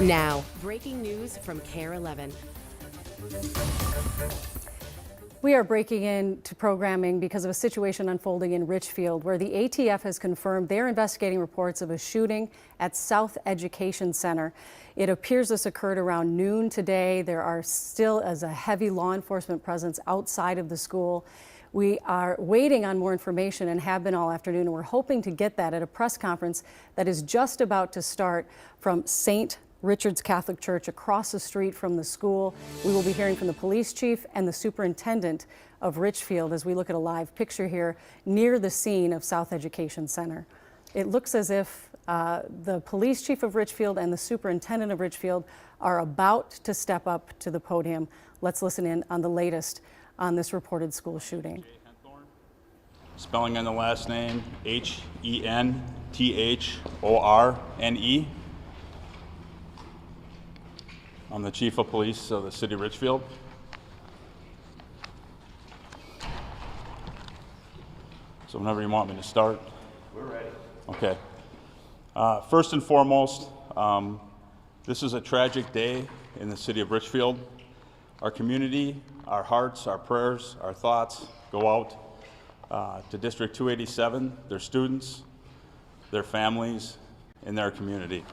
Now, breaking news from KARE 11. We are breaking into programming because of a situation unfolding in Richfield, where the ATF has confirmed they're investigating reports of a shooting at South Education Center. It appears this occurred around noon today. There are still a heavy law enforcement presence outside of the school. We are waiting on more information and have been all afternoon, and we're hoping to get that at a press conference that is just about to start from St. Richard's Catholic Church across the street from the school. We will be hearing from the police chief and the superintendent of Richfield as we look at a live picture here near the scene of South Education Center. It looks as if the police chief of Richfield and the superintendent of Richfield are about to step up to the podium. Let's listen in on the latest on this reported school shooting. Spelling on the last name, Henthorne. I'm the Chief of Police of the City of Richfield. So whenever you want me to start. We're ready. Okay. First and foremost, this is a tragic day in the City of Richfield. Our community, our hearts, our prayers, our thoughts go out to District 287, their students, their families, and their community.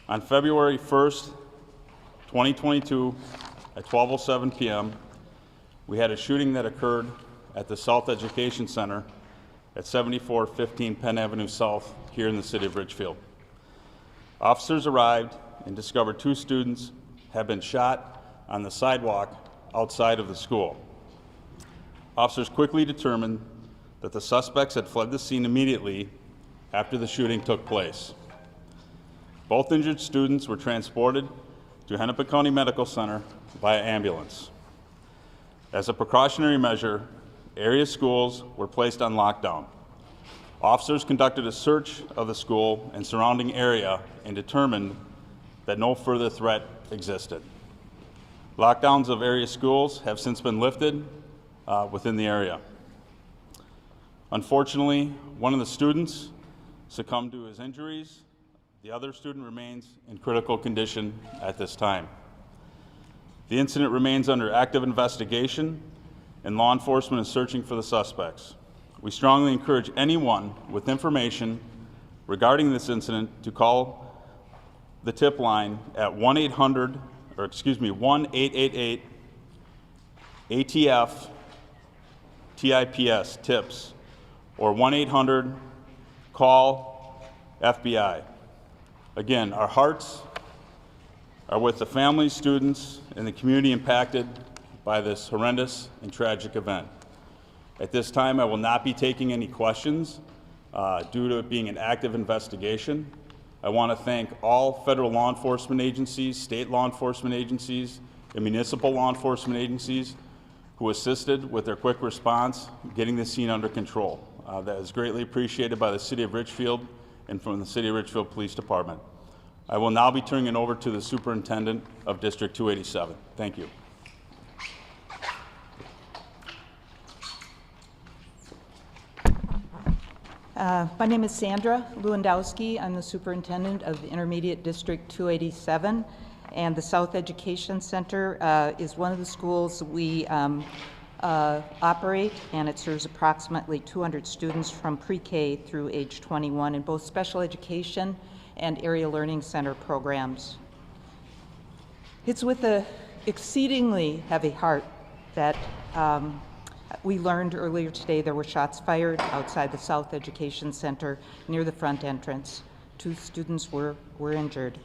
On February 1st, 2022, at 12:07 p.m., we had a shooting that occurred at the South Education Center at 7415 Penn Avenue South here in the City of Richfield. Officers arrived and discovered two students had been shot on the sidewalk outside of the school. Officers quickly determined that the suspects had fled the scene immediately after the shooting took place. Both injured students were transported to Hennepin County Medical Center via ambulance. As a precautionary measure, area schools were placed on lockdown. Officers conducted a search of the school and surrounding area and determined that no further threat existed. Lockdowns of area schools have since been lifted within the area. Unfortunately, one of the students succumbed to his injuries. The other student remains in critical condition at this time. The incident remains under active investigation, and law enforcement is searching for the suspects. We strongly encourage anyone with information regarding this incident to call the tip line at 1-888-ATF TIPS TIPS or 1-800-CALL-FBI. Again, our hearts are with the families, students, and the community impacted by this horrendous and tragic event. At this time, I will not be taking any questions due to it being an active investigation. I want to thank all federal law enforcement agencies, state law enforcement agencies, and municipal law enforcement agencies who assisted with their quick response getting the scene under control. That is greatly appreciated by the City of Richfield and from the City of Richfield Police Department. I will now be turning it over to the Superintendent of District 287. Thank you. My name is Sandra Lewandowski. I'm the Superintendent of the Intermediate District 287, and the South Education Center is one of the schools we operate, and it serves approximately 200 students from pre-K through age 21 in both special education and area learning center programs. It's with an exceedingly heavy heart that we learned earlier today there were shots fired outside the South Education Center near the front entrance. 2 students were injured.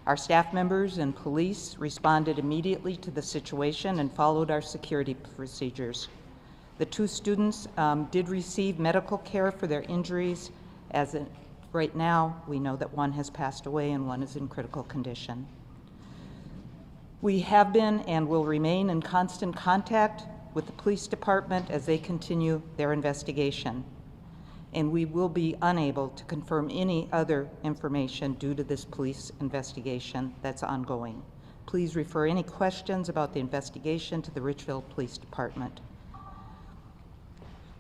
Our staff members and police responded immediately to the situation and followed our security procedures. The 2 students did receive medical care for their injuries. Right now, we know that one has passed away and one is in critical condition. We have been and will remain in constant contact with the police department as they continue their investigation, and we will be unable to confirm any other information due to this police investigation that's ongoing. Please refer any questions about the investigation to the Richfield Police Department.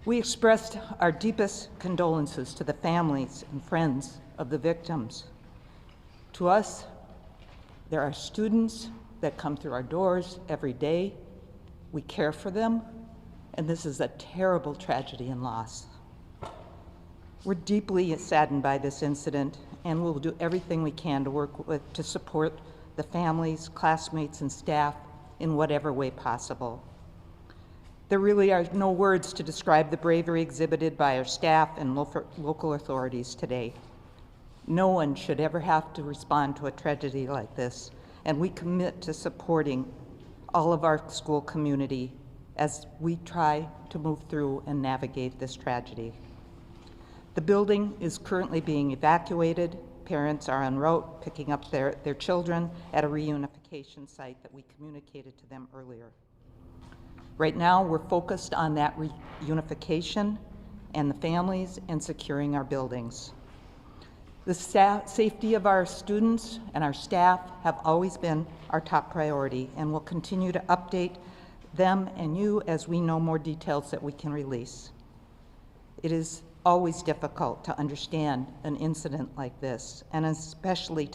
We expressed our deepest condolences to the families and friends of the victims. To us, there are students that come through our doors every day. We care for them, and this is a terrible tragedy and loss. We're deeply saddened by this incident, and we'll do everything we can to support the families, classmates, and staff in whatever way possible. There really are no words to describe the bravery exhibited by our staff and local authorities today. No one should ever have to respond to a tragedy like this, and we commit to supporting all of our school community as we try to move through and navigate this tragedy. The building is currently being evacuated. Parents are en route picking up their children at a reunification site that we communicated to them earlier. Right now, we're focused on that reunification and the families and securing our buildings. The safety of our students and our staff have always been our top priority, and we'll continue to update them and you as we know more details that we can release. It is always difficult to understand an incident like this, and especially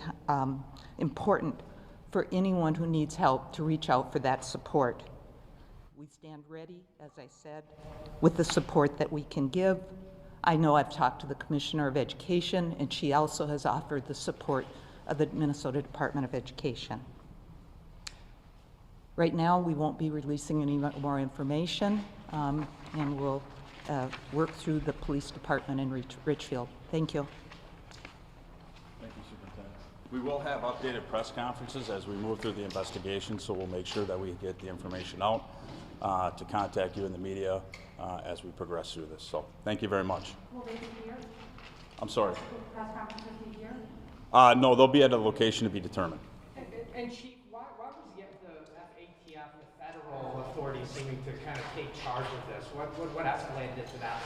important for anyone who needs help to reach out for that support. We stand ready, as I said, with the support that we can give. I know I've talked to the Commissioner of Education, and she also has offered the support of the Minnesota Department of Education. Right now, we won't be releasing any more information, and we'll work through the police department in Richfield. Thank you. Thank you, Superintendent. We will have updated press conferences as we move through the investigation, so we'll make sure that we get the information out to contact you in the media as we progress through this. So thank you very much. Will they be here? I'm sorry. Will the press conferences be here? No, they'll be at a location to be determined. And Chief, why was the FATF, the federal authorities, seeming to kind of take charge of this? What escalated it to that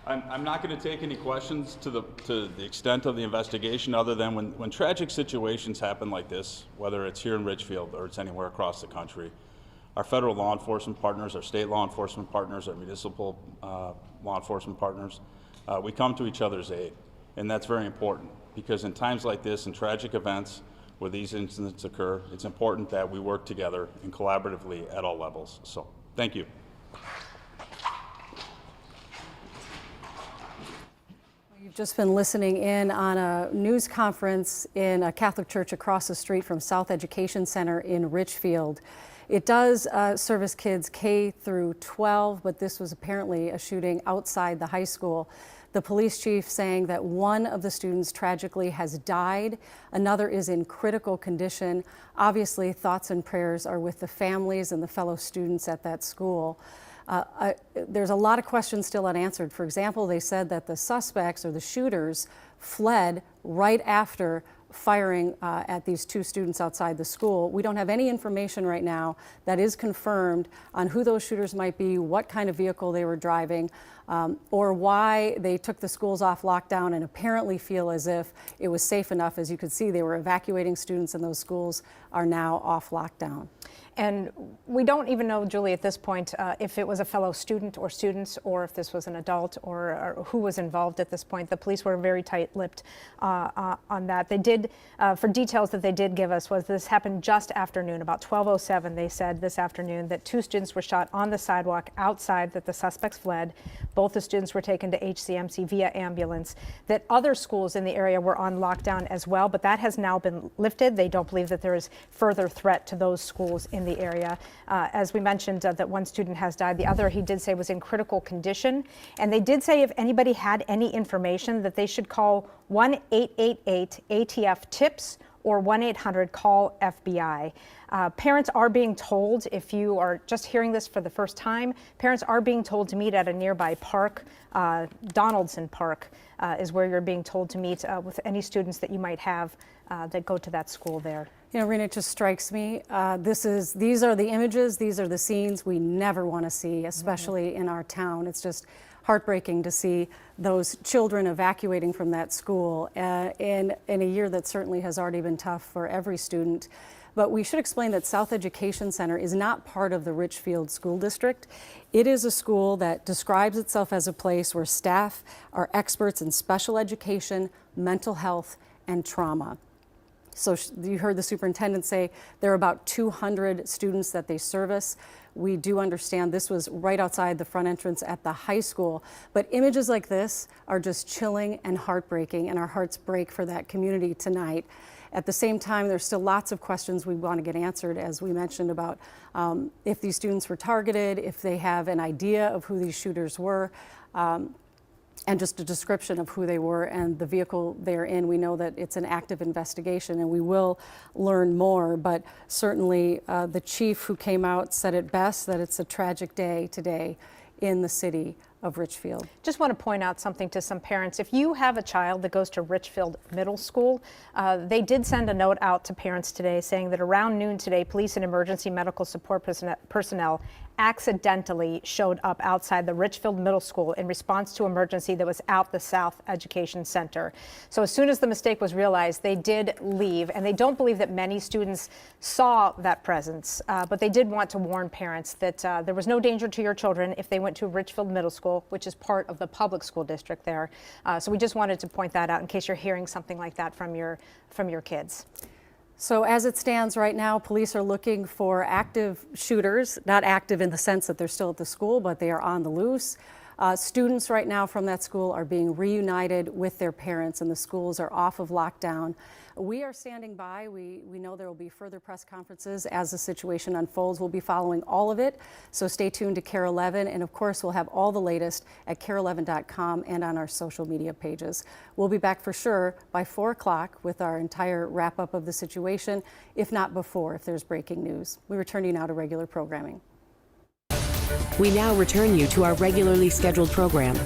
level? I'm not going to take any questions to the extent of the investigation, other than when tragic situations happen like this, whether it's here in Richfield or it's anywhere across the country, our federal law enforcement partners, our state law enforcement partners, our municipal law enforcement partners, we come to each other's aid. And that's very important, because in times like this, in tragic events where these incidents occur, it's important that we work together and collaboratively at all levels. So, thank you. You've just been listening in on a news conference in a Catholic church across the street from South Education Center in Richfield. It does service kids K through 12, but this was apparently a shooting outside the high school. The police chief saying that one of the students tragically has died. Another is in critical condition. Obviously, thoughts and prayers are with the families and the fellow students at that school. There's a lot of questions still unanswered. For example, they said that the suspects or the shooters fled right after firing at these two students outside the school. We don't have any information right now that is confirmed on who those shooters might be, what kind of vehicle they were driving, or why they took the schools off lockdown and apparently feel as if it was safe enough. As you could see, they were evacuating students and those schools are now off lockdown. And we don't even know, Julie, at this point, if it was a fellow student or students, or if this was an adult, or who was involved at this point. The police were very tight-lipped on that. They did, for details that they did give us, was this happened just afternoon, about 12:07. They said this afternoon that two students were shot on the sidewalk outside, that the suspects fled. Both the students were taken to HCMC via ambulance. That other schools in the area were on lockdown as well, but that has now been lifted. They don't believe that there is further threat to those schools in the area. As we mentioned, that one student has died. The other, he did say, was in critical condition. And they did say if anybody had any information that they should call 1-888-ATF-TIPS or 1-800-CALL-FBI. Parents are being told, if you are just hearing this for the first time, parents are being told to meet at a nearby park. Donaldson Park is where you're being told to meet with any students that you might have that go to that school there. You know, Rena, it just strikes me. These are the images, these are the scenes we never want to see, especially in our town. It's just heartbreaking to see those children evacuating from that school in a year that certainly has already been tough for every student. But we should explain that South Education Center is not part of the Richfield School District. It is a school that describes itself as a place where staff are experts in special education, mental health, and trauma. So you heard the superintendent say there are about 200 students that they service. We do understand this was right outside the front entrance at the high school, but images like this are just chilling and heartbreaking, and our hearts break for that community tonight. At the same time, there's still lots of questions we want to get answered, as we mentioned, about if these students were targeted, if they have an idea of who these shooters were, and just a description of who they were and the vehicle they're in. We know that it's an active investigation, and we will learn more, but certainly the chief who came out said it best, that it's a tragic day today in the city of Richfield. Just want to point out something to some parents. If you have a child that goes to Richfield Middle School, they did send a note out to parents today saying that around noon today, police and emergency medical support personnel accidentally showed up outside the Richfield Middle School in response to emergency that was out the South Education Center. So as soon as the mistake was realized, they did leave, and they don't believe that many students saw that presence, but they did want to warn parents that there was no danger to your children if they went to Richfield Middle School, which is part of the public school district there. So we just wanted to point that out in case you're hearing something like that from your kids. So as it stands right now, police are looking for active shooters, not active in the sense that they're still at the school, but they are on the loose. Students right now from that school are being reunited with their parents, and the schools are off of lockdown. We are standing by. We know there will be further press conferences as the situation unfolds. We'll be following all of it, so stay tuned to KARE 11, and of course we'll have all the latest at KARE11.com and on our social media pages. We'll be back for sure by 4 o'clock with our entire wrap-up of the situation, if not before, if there's breaking news. We return you now to regular programming. We now return you to our regularly scheduled program.